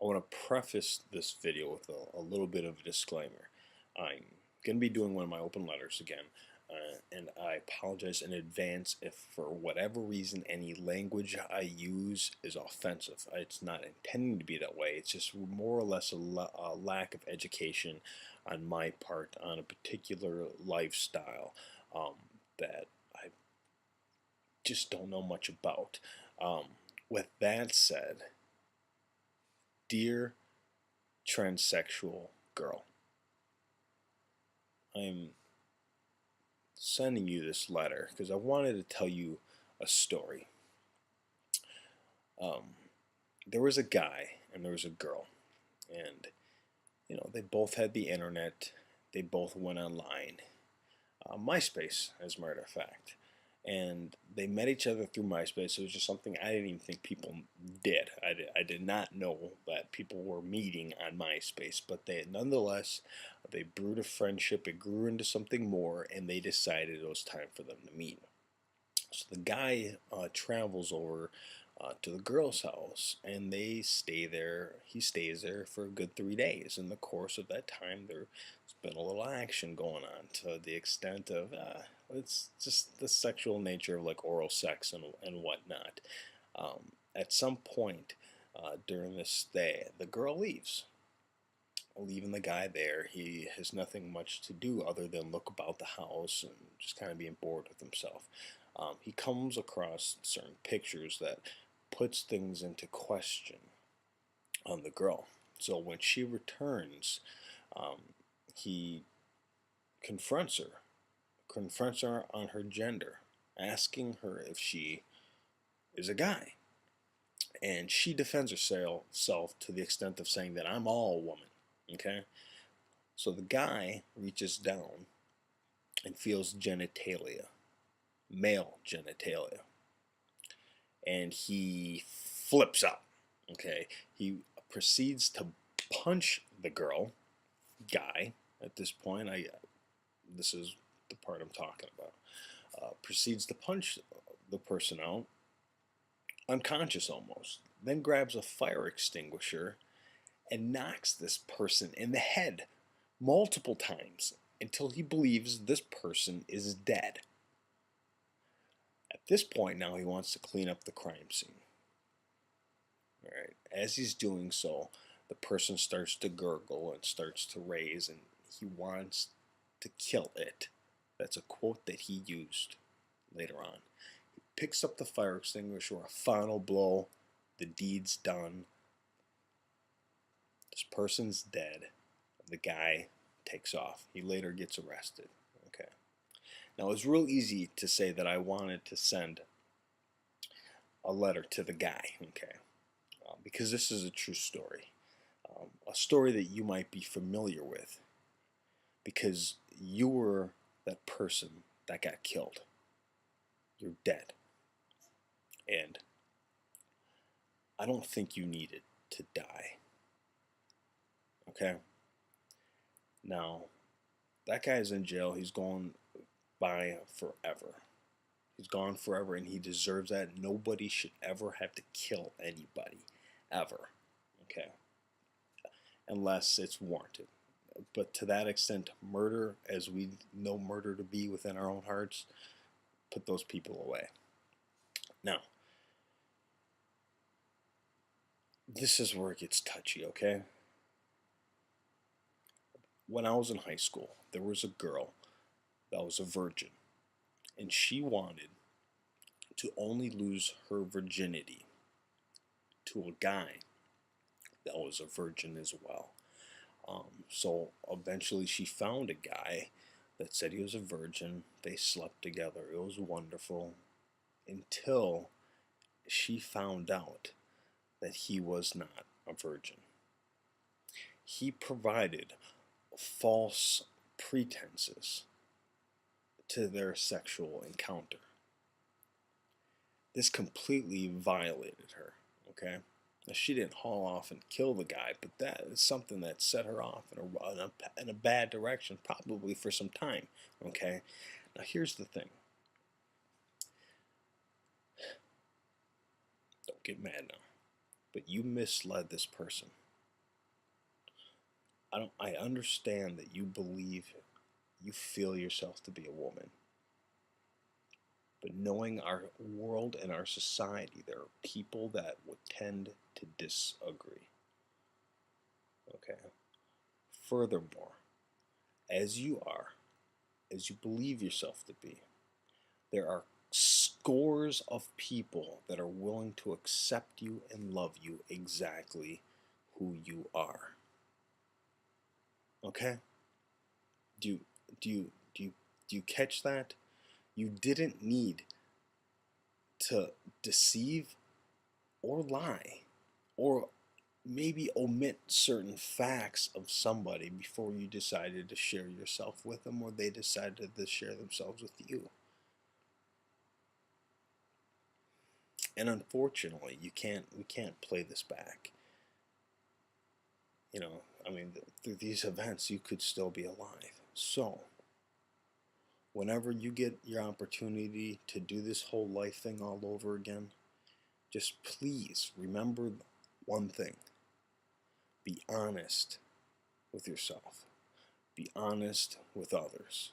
I want to preface this video with a little bit of a disclaimer. I'm going to be doing one of my open letters again, and I apologize in advance if for whatever reason any language I use is offensive. It's not intending to be that way. It's just more or less a lack of education on my part on a particular lifestyle that I just don't know much about. Um, with that said, dear transsexual girl, I'm sending you this letter because I wanted to tell you a story. Um, there was a guy and there was a girl, and they both had the internet. They both went online, MySpace, as a matter of fact. And they met each other through MySpace. It was just something I didn't even think people did. I did not know that people were meeting on MySpace, but nonetheless, they brewed a friendship. It grew into something more, and they decided it was time for them to meet. So the guy travels over to the girl's house, and they stay there. He stays there for a good 3 days. In the course of that time, there's been a little action going on to the extent of it's just the sexual nature of like oral sex and whatnot. At some point during this stay, the girl leaves, leaving the guy there. He has nothing much to do other than look about the house and just kind of being bored with himself. He comes across certain pictures that puts things into question on the girl. So when she returns, um, he confronts her on her gender, asking her if she is a guy. And she defends herself to the extent of saying that I'm all woman. Okay? So the guy reaches down and feels genitalia, male genitalia, and he flips out. Okay? He proceeds to punch the guy. At this point, this is the part I'm talking about. Proceeds to punch the person out, unconscious almost, then grabs a fire extinguisher and knocks this person in the head multiple times until he believes this person is dead. At this point, now he wants to clean up the crime scene. All right. As he's doing so, the person starts to gurgle and starts to raise, and he wants to kill it. That's a quote that he used later on. He picks up the fire extinguisher, a final blow. The deed's done. This person's dead. The guy takes off. He later gets arrested. Okay. Now, it's real easy to say that I wanted to send a letter to the guy, okay, because this is a true story. A story that you might be familiar with because you were that person that got killed. You're dead. And I don't think you needed to die. Okay? Now, that guy's in jail. He's gone by forever. He's gone forever, and he deserves that. Nobody should ever have to kill anybody, ever. Okay? Unless it's warranted. But to that extent, murder, as we know murder to be within our own hearts, put those people away. Now, this is where it gets touchy, okay? When I was in high school, there was a girl that was a virgin, and she wanted to only lose her virginity to a guy that was a virgin as well. So eventually she found a guy that said he was a virgin. They slept together. It was wonderful until she found out that he was not a virgin. He provided false pretenses to their sexual encounter. This completely violated her, okay? Now, she didn't haul off and kill the guy, but that is something that set her off in a bad direction, probably for some time, okay? Now, here's the thing. Don't get mad now. But you misled this person. I understand that you believe, you feel yourself to be a woman. But knowing our world and our society, there are people that would tend to disagree. Okay. Furthermore, as you are, as you believe yourself to be, there are scores of people that are willing to accept you and love you exactly who you are. Okay? Do you do you do you do you catch that? You didn't need to deceive or lie or maybe omit certain facts of somebody before you decided to share yourself with them or they decided to share themselves with you. And unfortunately, we can't play this back. You know, I mean, through these events, you could still be alive. So, whenever you get your opportunity to do this whole life thing all over again, just please remember one thing: be honest with yourself, be honest with others.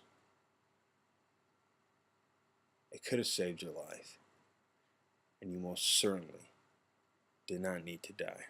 It could have saved your life, and you most certainly did not need to die.